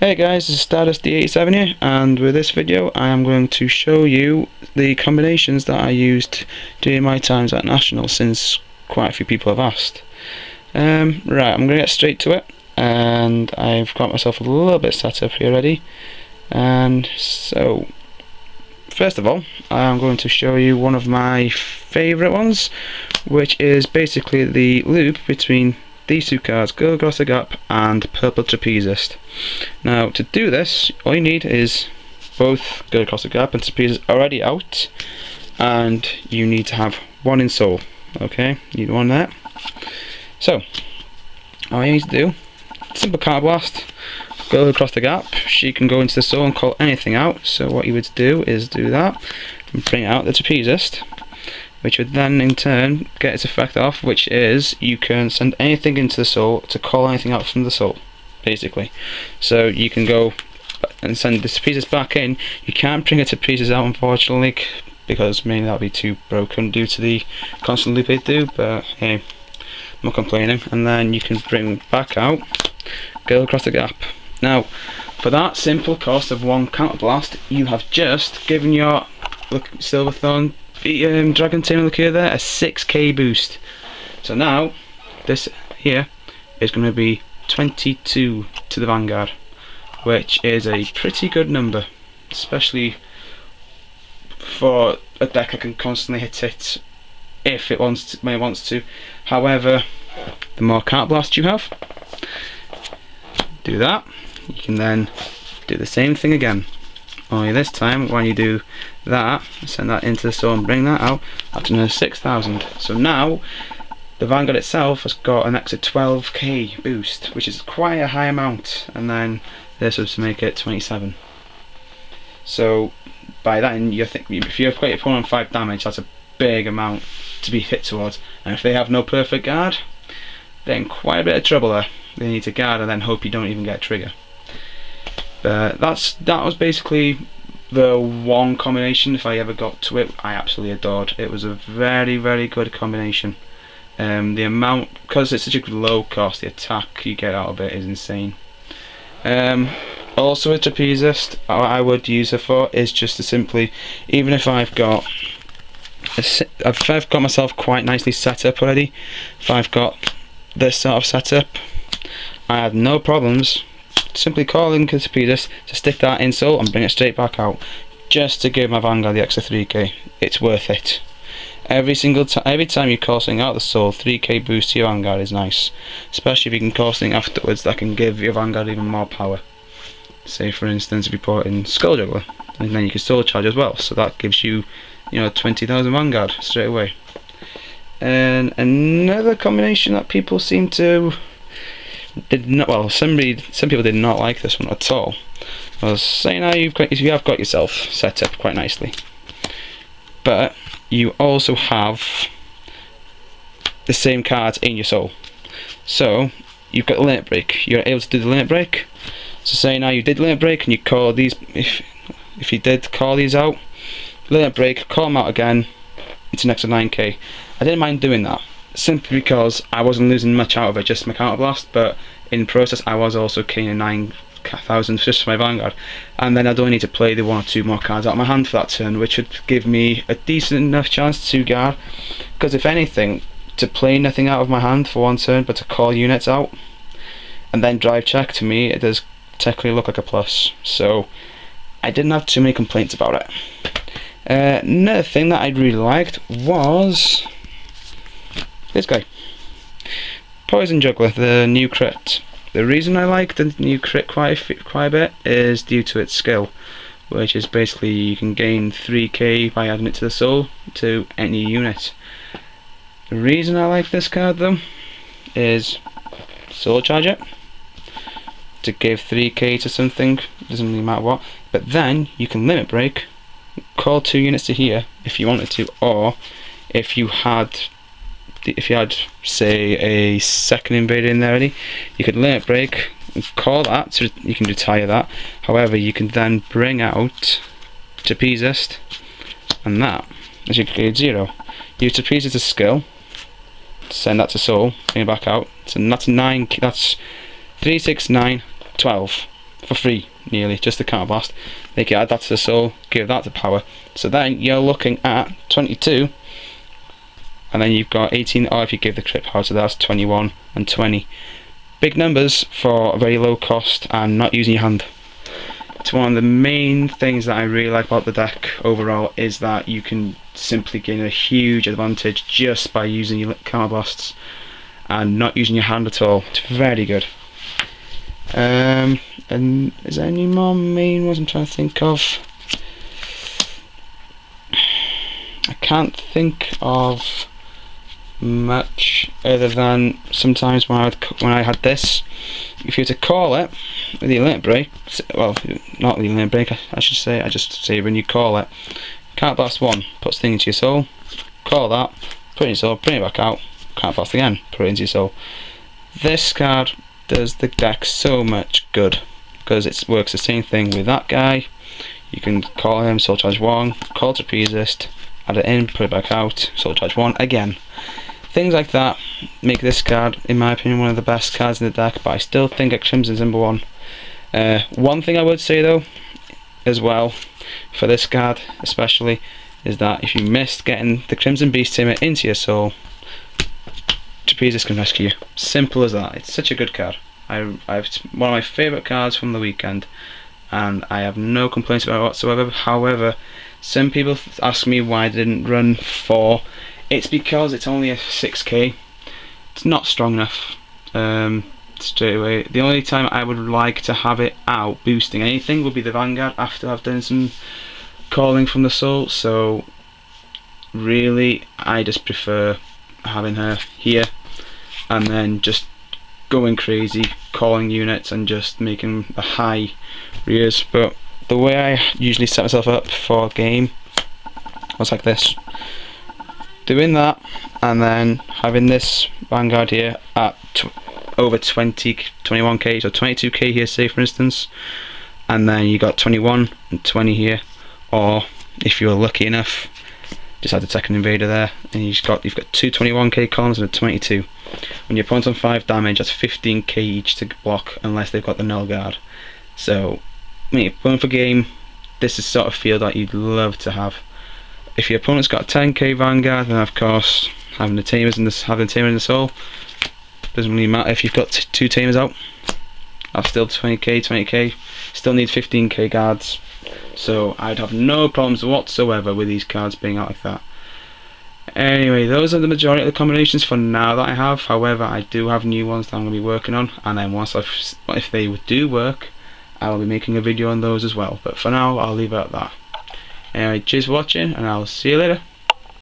Hey guys, this is Stardust D87 here, and with this video I am going to show you the combinations that I used during my times at National, since quite a few people have asked. Right, I'm going to get straight to it, and I've got myself a little bit set up here ready. And so, first of all, I am going to show you one of my favourite ones, which is basically the loop between these two cards, Go Across the Gap and Purple Trapezist. Now, to do this, all you need is both Go Across the Gap and Trapezist already out, and you need to have one in soul. Okay, you need one there. So, all you need to do, simple card blast, Go Across the Gap. She can go into the soul and call anything out. So what you would do is do that and bring out the Trapezist, which would then in turn get its effect off, which is you can send anything into the soul to call anything out from the soul, basically. So you can go and send the Trapezist back in. You can't bring a Trapezist out, unfortunately, because mainly that would be too broken due to the constant loop they do, but hey, I'm not complaining. And then you can bring back out Go Across the Gap. Now, for that simple cost of one counterblast, you have just given your Silverthorn Dragon Tamer Liqueur there a 6k boost. So now this here is going to be 22 to the Vanguard, which is a pretty good number, especially for a deck that can constantly hit it if it wants to, when it wants to. However, the more counterblast you have, do that, you can then do the same thing again. Only this time, when you do that, send that into the soul and bring that out, that's another 6,000. So now, the Vanguard itself has got an extra 12k boost, which is quite a high amount, and then this was to make it 27. So, by that, you think if you've got your opponent on 5 damage, that's a big amount to be hit towards. And if they have no perfect guard, they're in quite a bit of trouble there. They need to guard and then hope you don't even get a trigger. But that was basically the one combination. If I ever got to it, I absolutely adored. It was a very, very good combination. The amount, because it's such a low cost, the attack you get out of it is insane. Also with Trapezist, what I would use her for is just to simply, even if I've got myself quite nicely set up already, if I've got this sort of setup, I have no problems simply calling the Trapezist to stick that in soul and bring it straight back out, just to give my Vanguard the extra 3k. It's worth it. Every time you call something out of the soul, 3k boost to your Vanguard is nice, especially if you can call something afterwards that can give your Vanguard even more power. Say for instance, if you put in Skull Juggler, and then you can soul charge as well, so that gives you, 20,000 Vanguard straight away. And another combination that people seem to some people did not like this one at all. Was saying now you have got yourself set up quite nicely, but you also have the same cards in your soul. So you've got the limit break. You're able to do the limit break. So say now you did limit break and you call these. If you did call these out, limit break, call them out again. It's an extra 9k. I didn't mind doing that, simply because I wasn't losing much out of it, just my counterblast, but in process I was also gaining 9,000 just for my Vanguard, and then I'd only need to play the 1 or 2 more cards out of my hand for that turn, which would give me a decent enough chance to guard, because if anything, to play nothing out of my hand for one turn but to call units out and then drive check, to me it does technically look like a plus, so I didn't have too many complaints about it. Another thing that I really liked was this guy, Poison Juggler, the new crit. The reason I like the new crit quite a bit is due to its skill, which is basically you can gain 3k by adding it to the soul to any unit. The reason I like this card though is soul charge it to give 3k to something, doesn't really matter what, but then you can limit break, call 2 units to here if you wanted to, or if you had say a second invader in there already, you could limit break and call that, so you can retire that. However, you can then bring out Trapezist and that as you create 0. Use Trapezist as a skill, send that to soul, bring it back out. So that's 9, that's 3, 6, 9, 12. for free, nearly, just the counterblast. They can add that to the soul, give that the power. So then you're looking at 22, and then you've got 18, or if you give the crit power, so that's 21 and 20. Big numbers for a very low cost and not using your hand. It's one of the main things that I really like about the deck overall, is that you can simply gain a huge advantage just by using your counterblasts and not using your hand at all. It's very good. And is there any more main ones I'm trying to think of? I can't think of much other than sometimes when I had this, if you were to call it with the limit break, well, not the limit break, I should say, I just say when you call it, counterblast 1, puts thing into your soul, call that, put it in your soul, bring it back out, counterblast again, put it into your soul. This card does the deck so much good because it works the same thing with that guy. You can call him, soul charge 1, call to resist, add it in, put it back out, soul charge 1 again. Things like that make this card, in my opinion, one of the best cards in the deck, but I still think that Crimson's number 1. One thing I would say though, as well, for this card especially, is that if you missed getting the Crimson Beast Tamer into your soul, Trepezus can rescue you. Simple as that. It's such a good card. It's one of my favourite cards from the weekend, and I have no complaints about it whatsoever. However, some people ask me why I didn't run 4. It's because it's only a 6k. It's not strong enough. Straight away, the only time I would like to have it out boosting anything would be the Vanguard after I've done some calling from the soul. So really, I just prefer having her here and then just going crazy calling units and just making the high rears. But the way I usually set myself up for a game was like this, doing that and then having this Vanguard here at over 21k, so 22k here, say for instance, and then you got 21 and 20 here, or if you're lucky enough, just add the second invader there, and you've got 2 21k columns and a 22. When your opponent's on 5 damage, that's 15k each to block, unless they've got the null guard. So, going for game, this is sort of field that you'd love to have. If your opponent's got a 10k Vanguard, then of course having the tamer in the soul doesn't really matter. If you've got 2 tamers out, that's still 20k, still need 15k guards. So I'd have no problems whatsoever with these cards being out like that. Anyway, those are the majority of the combinations for now that I have. However, I do have new ones that I'm going to be working on, and then if they do work, I will be making a video on those as well. But for now, I'll leave it at that. Anyway, cheers for watching, and I'll see you later.